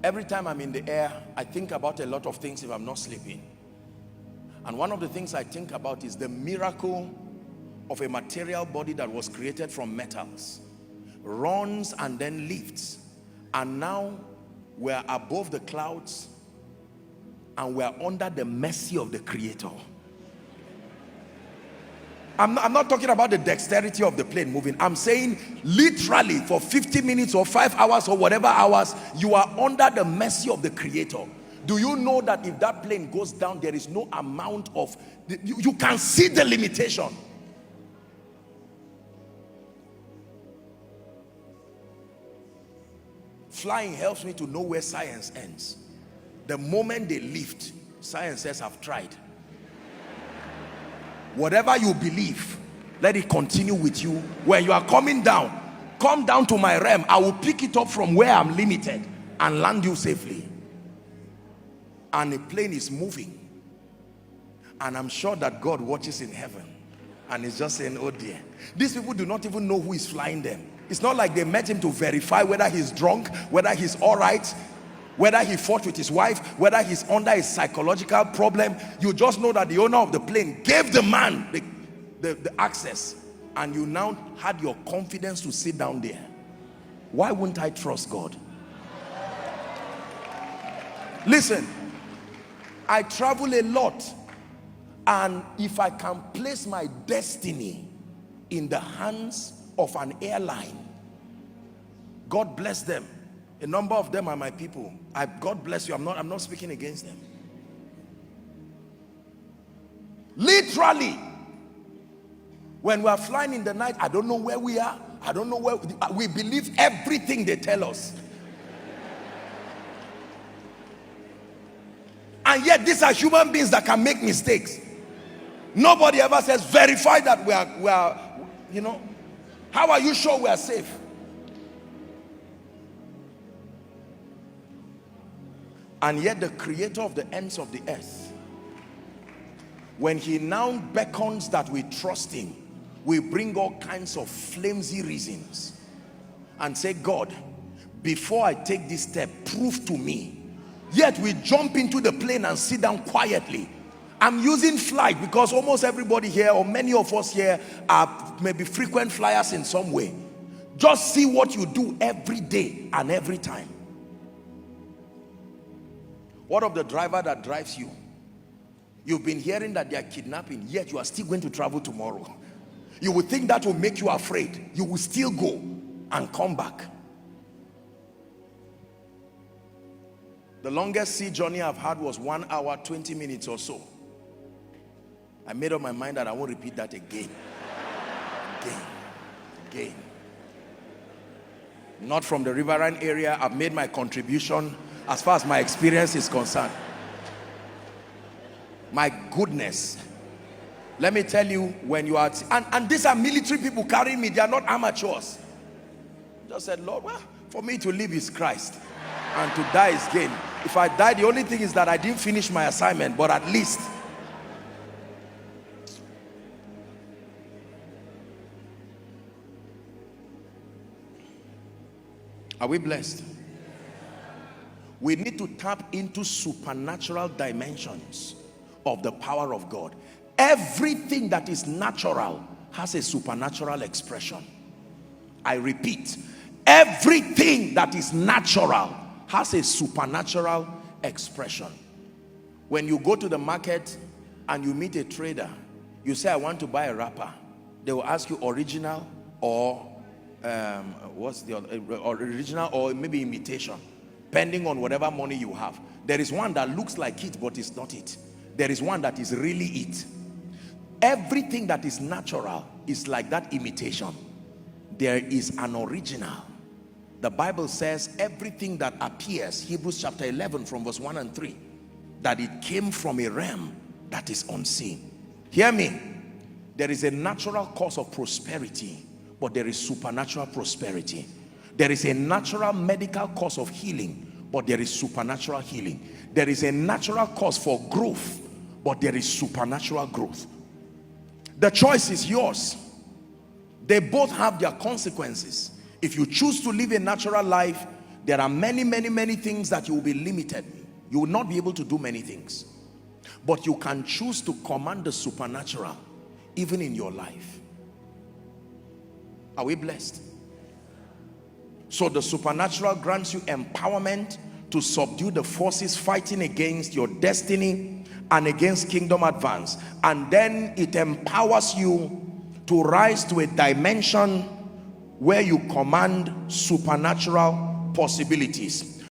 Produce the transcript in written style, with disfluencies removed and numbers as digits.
Every time I'm in the air, I think about a lot of things if I'm not sleeping. And one of the things I think about is the miracle of a material body that was created from metals, runs and then lifts, and now we're above the clouds and we're under the mercy of the Creator. I'm not talking about the dexterity of the plane moving. I'm saying literally for 50 minutes or 5 hours or whatever hours, you are under the mercy of the Creator. Do you know that if that plane goes down, there is no amount of, you can see the limitation. Flying helps me to know where science ends. The moment they lift, science says, I've tried. Whatever you believe, let it continue with you. When you are coming down, come down to my realm. I will pick it up from where I'm limited and land you safely. And the plane is moving. And I'm sure that God watches in heaven and is just saying, oh dear. These people do not even know who is flying them. It's not like they met him to verify whether he's drunk, whether he's all right, whether he fought with his wife, whether he's under a psychological problem. You just know that the owner of the plane gave the man the access, and you now had your confidence to sit down there. Why wouldn't I trust God? Listen, I travel a lot, and if I can place my destiny in the hands of an airline, God bless them. A number of them are my people. God bless you. I'm not speaking against them. Literally, when we are flying in the night, I don't know where we are. I don't know where we believe everything they tell us. And yet these are human beings that can make mistakes. Nobody ever says, verify that we are, you know, how are you sure we are safe? And yet the Creator of the ends of the earth, when he now beckons that we trust him, we bring all kinds of flimsy reasons and say, God, before I take this step, prove to me. Yet we jump into the plane and sit down quietly. I'm using flight because almost everybody here, or many of us here, are maybe frequent flyers in some way. Just see what you do every day and every time. What of the driver that drives you? You've been hearing that they are kidnapping, yet you are still going to travel tomorrow. You would think that will make you afraid. You will still go and come back. The longest sea journey I've had was 1 hour, 20 minutes or so. I made up my mind that I won't repeat that again. Again. Not from the riverine area. I've made my contribution as far as my experience is concerned. My goodness. Let me tell you, when you are, and these are military people carrying me, they are not amateurs. Just said, Lord, well, for me to live is Christ and to die is gain. If I die, the only thing is that I didn't finish my assignment, but at least. Are we blessed? We need to tap into supernatural dimensions of the power of God. Everything that is natural has a supernatural expression. I repeat, everything that is natural has a supernatural expression. When you go to the market and you meet a trader, you say, I want to buy a wrapper. They will ask you original or what's the other, original or maybe imitation, depending on whatever money you have. There is one that looks like it, but it's not it. There is one that is really it. Everything that is natural is like that imitation. There is an original. The Bible says everything that appears, Hebrews chapter 11 from verse 1 and 3, that it came from a realm that is unseen. Hear me. There is a natural cause of prosperity, but there is supernatural prosperity. There is a natural medical cause of healing, but there is supernatural healing. There is a natural cause for growth, but there is supernatural growth. The choice is yours. They both have their consequences. If you choose to live a natural life, There are many things that you will be limited. You will not be able to do many things. But you can choose to command the supernatural even in your life. Are we blessed? So the supernatural grants you empowerment to subdue the forces fighting against your destiny and against kingdom advance. And then it empowers you to rise to a dimension where you command supernatural possibilities.